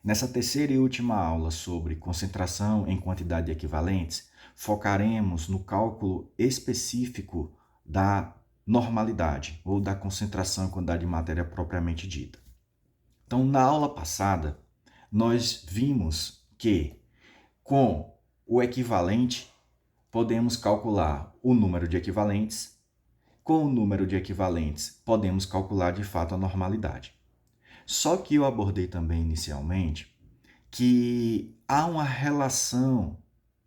Nessa terceira e última aula sobre concentração em quantidade de equivalentes, focaremos no cálculo específico da normalidade ou da concentração em quantidade de matéria propriamente dita. Então, na aula passada, nós vimos que com o equivalente podemos calcular o número de equivalentes. Com o número de equivalentes, podemos calcular de fato a normalidade. Só que eu abordei também inicialmente que há uma relação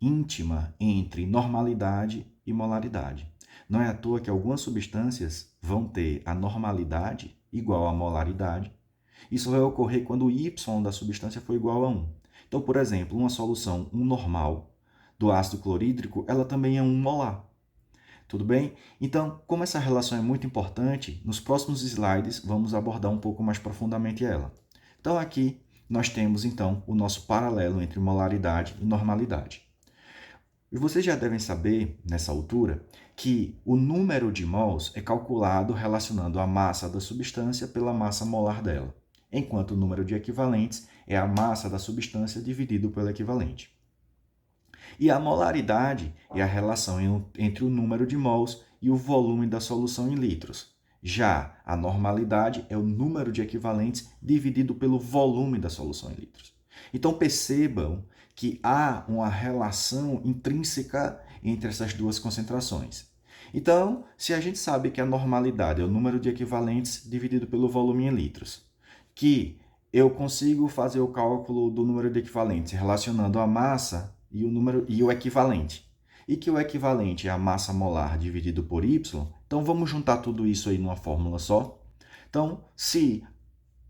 íntima entre normalidade e molaridade. Não é à toa que algumas substâncias vão ter a normalidade igual à molaridade. Isso vai ocorrer quando o Y da substância for igual a 1. Então, por exemplo, uma solução 1 normal do ácido clorídrico, ela também é 1 molar. Tudo bem? Então, como essa relação é muito importante, nos próximos slides vamos abordar um pouco mais profundamente ela. Então, aqui nós temos, então, o nosso paralelo entre molaridade e normalidade. E vocês já devem saber, nessa altura, que o número de mols é calculado relacionando a massa da substância pela massa molar dela, enquanto o número de equivalentes é a massa da substância dividido pelo equivalente. E a molaridade é a relação entre o número de mols e o volume da solução em litros. Já a normalidade é o número de equivalentes dividido pelo volume da solução em litros. Então percebam que há uma relação intrínseca entre essas duas concentrações. Então, se a gente sabe que a normalidade é o número de equivalentes dividido pelo volume em litros, que eu consigo fazer o cálculo do número de equivalentes relacionando a massa e o equivalente. E que o equivalente é a massa molar dividido por Y, então vamos juntar tudo isso aí numa fórmula só. Então, se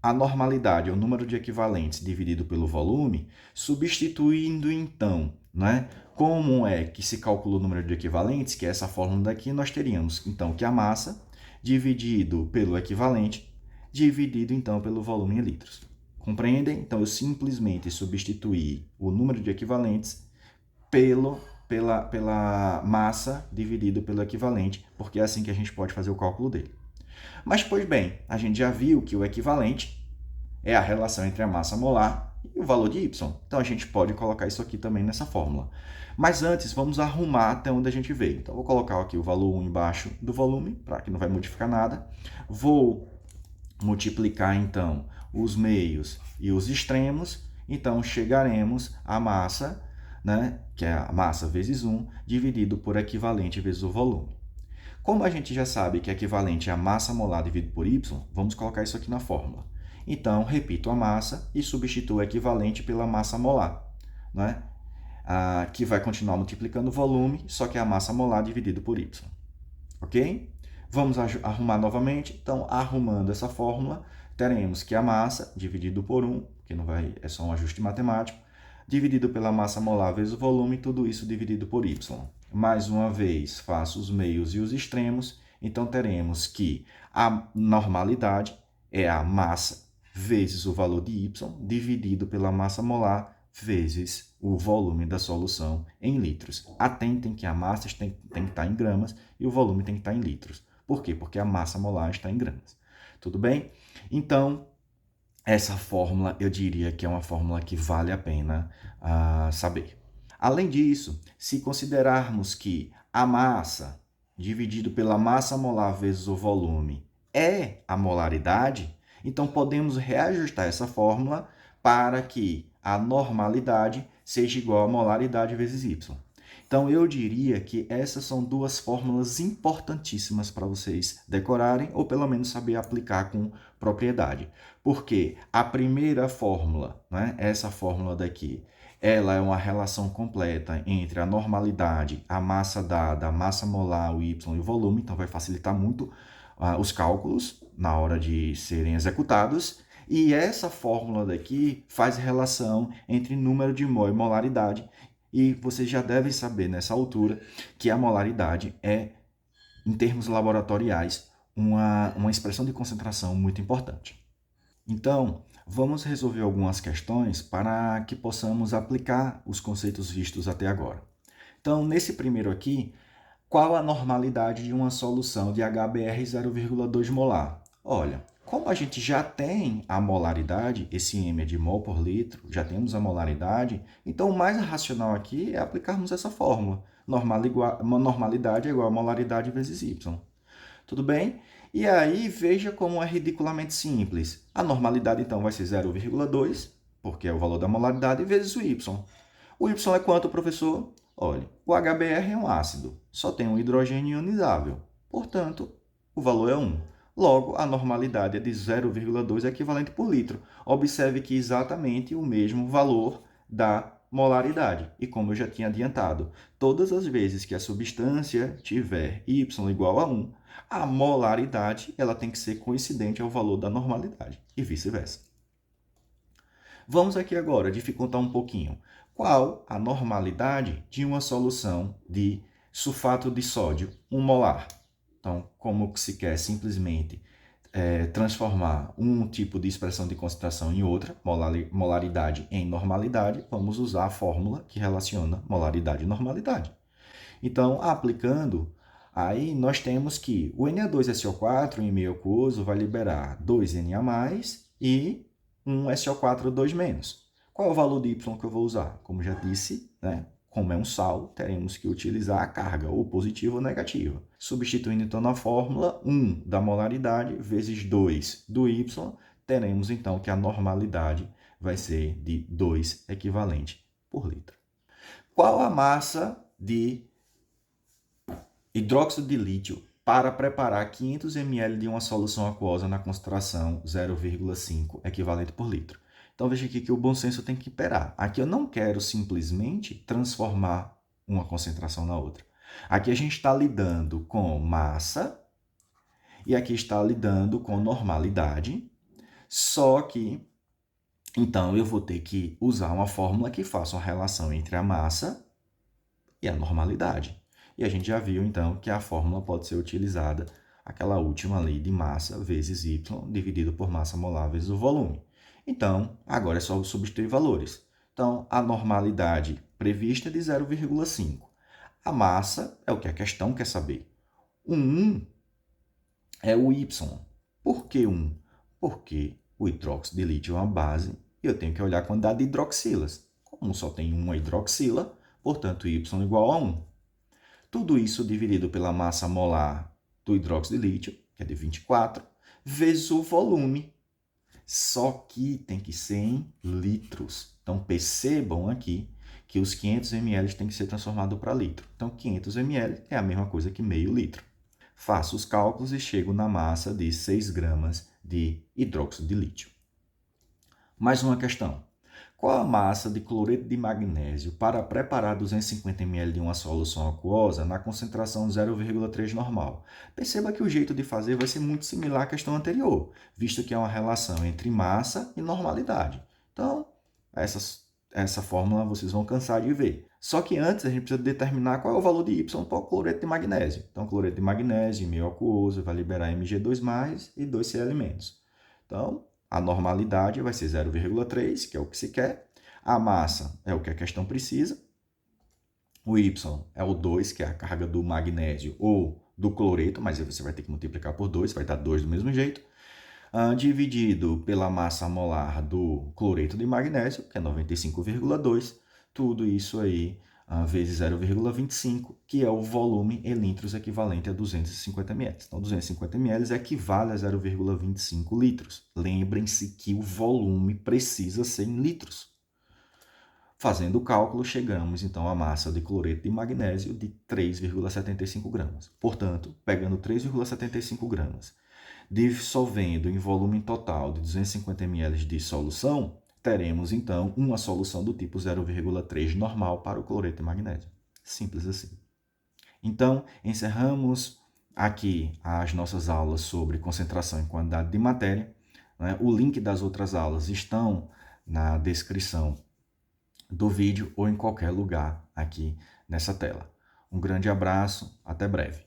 a normalidade é o número de equivalentes dividido pelo volume, substituindo então, né, como é que se calcula o número de equivalentes, que é essa fórmula daqui, nós teríamos então que a massa dividido pelo equivalente, dividido então pelo volume em litros. Compreendem? Então eu simplesmente substituí o número de equivalentes pela massa dividido pelo equivalente, porque é assim que a gente pode fazer o cálculo dele. Mas, pois bem, a gente já viu que o equivalente é a relação entre a massa molar e o valor de Y. Então, a gente pode colocar isso aqui também nessa fórmula. Mas antes, vamos arrumar até onde a gente veio. Então, vou colocar aqui o valor 1 embaixo do volume, para que não vai modificar nada. Vou multiplicar, então, os meios e os extremos. Então, chegaremos à massa, né, que é a massa vezes 1, dividido por equivalente vezes o volume. Como a gente já sabe que equivalente é a massa molar dividido por Y, vamos colocar isso aqui na fórmula. Então, repito a massa e substituo o equivalente pela massa molar, né? Que vai continuar multiplicando o volume, só que é a massa molar dividido por Y. Ok? Vamos arrumar novamente. Então, arrumando essa fórmula, teremos que a massa dividido por 1, que não vai, é só um ajuste matemático, dividido pela massa molar vezes o volume, tudo isso dividido por Y. Mais uma vez, faço os meios e os extremos, então teremos que a normalidade é a massa vezes o valor de Y, dividido pela massa molar vezes o volume da solução em litros. Atentem que a massa tem que estar em gramas e o volume tem que estar em litros. Por quê? Porque a massa molar está em gramas. Tudo bem? Então, essa fórmula, eu diria que é uma fórmula que vale a pena saber. Além disso, se considerarmos que a massa dividido pela massa molar vezes o volume é a molaridade, então podemos reajustar essa fórmula para que a normalidade seja igual a molaridade vezes Y. Então, eu diria que essas são duas fórmulas importantíssimas para vocês decorarem ou pelo menos saber aplicar com propriedade. Porque a primeira fórmula, né, essa fórmula daqui, ela é uma relação completa entre a normalidade, a massa dada, a massa molar, o Y e o volume, então vai facilitar muito os cálculos na hora de serem executados. E essa fórmula daqui faz relação entre número de mol e molaridade. E vocês já devem saber nessa altura que a molaridade é, em termos laboratoriais, uma expressão de concentração muito importante. Então, vamos resolver algumas questões para que possamos aplicar os conceitos vistos até agora. Então, nesse primeiro aqui, qual a normalidade de uma solução de HBr 0,2 molar? Olha, Como a gente já tem a molaridade, esse M é de mol por litro, já temos a molaridade, então o mais racional aqui é aplicarmos essa fórmula. Normalidade é igual a molaridade vezes Y. Tudo bem? E aí, veja como é ridiculamente simples. A normalidade, então, vai ser 0,2, porque é o valor da molaridade, vezes o Y. O Y é quanto, professor? Olha, o HBr é um ácido, só tem um hidrogênio ionizável. Portanto, o valor é 1. Logo, a normalidade é de 0,2 equivalente por litro. Observe que exatamente o mesmo valor da molaridade. E como eu já tinha adiantado, todas as vezes que a substância tiver Y igual a 1, a molaridade ela tem que ser coincidente ao valor da normalidade e vice-versa. Vamos aqui agora dificultar um pouquinho. Qual a normalidade de uma solução de sulfato de sódio 1 molar? Então, como que se quer simplesmente transformar um tipo de expressão de concentração em outra, molaridade em normalidade, vamos usar a fórmula que relaciona molaridade e normalidade. Então, aplicando, aí nós temos que o Na2SO4 em meio aquoso vai liberar 2Na+, e um SO4 2-. Qual é o valor de Y que eu vou usar? Como já disse, né? Como é um sal, teremos que utilizar a carga, ou positiva ou negativa. Substituindo então na fórmula 1 da molaridade vezes 2 do Y, teremos então que a normalidade vai ser de 2 equivalente por litro. Qual a massa de hidróxido de lítio para preparar 500 ml de uma solução aquosa na concentração 0,5 equivalente por litro? Então, veja aqui que o bom senso tem que imperar. Aqui eu não quero simplesmente transformar uma concentração na outra. Aqui a gente está lidando com massa e aqui está lidando com normalidade, só que, então, eu vou ter que usar uma fórmula que faça uma relação entre a massa e a normalidade. E a gente já viu, então, que a fórmula pode ser utilizada, aquela última lei de massa vezes Y, dividido por massa molar vezes o volume. Então, agora é só substituir valores. Então, a normalidade prevista é de 0,5. A massa é o que a questão quer saber. O 1 é o Y. Por que 1? Porque o hidróxido de lítio é uma base e eu tenho que olhar a quantidade de hidroxilas. Como só tem uma hidroxila, portanto, Y igual a 1. Tudo isso dividido pela massa molar do hidróxido de lítio, que é de 24, vezes o volume. Só que tem que ser em litros. Então, percebam aqui que os 500 ml tem que ser transformado para litro. Então, 500 ml é a mesma coisa que meio litro. Faço os cálculos e chego na massa de 6 gramas de hidróxido de lítio. Mais uma questão. Qual a massa de cloreto de magnésio para preparar 250 ml de uma solução aquosa na concentração 0,3 normal? Perceba que o jeito de fazer vai ser muito similar à questão anterior, visto que é uma relação entre massa e normalidade. Então, essa fórmula vocês vão cansar de ver. Só que antes a gente precisa determinar qual é o valor de Y para o cloreto de magnésio. Então, cloreto de magnésio em meio aquoso vai liberar Mg2+, e 2Cl-. Então, a normalidade vai ser 0,3, que é o que se quer. A massa é o que a questão precisa. O Y é o 2, que é a carga do magnésio ou do cloreto, mas aí você vai ter que multiplicar por 2, vai dar 2 do mesmo jeito. Dividido pela massa molar do cloreto de magnésio, que é 95,2. Tudo isso aí vezes 0,25, que é o volume em litros equivalente a 250 ml. Então, 250 ml equivale a 0,25 litros. Lembrem-se que o volume precisa ser em litros. Fazendo o cálculo, chegamos então à massa de cloreto de magnésio de 3,75 gramas. Portanto, pegando 3,75 gramas, dissolvendo em volume total de 250 ml de solução, teremos, então, uma solução do tipo 0,3 normal para o cloreto de magnésio. Simples assim. Então, encerramos aqui as nossas aulas sobre concentração e quantidade de matéria. O link das outras aulas estão na descrição do vídeo ou em qualquer lugar aqui nessa tela. Um grande abraço, até breve.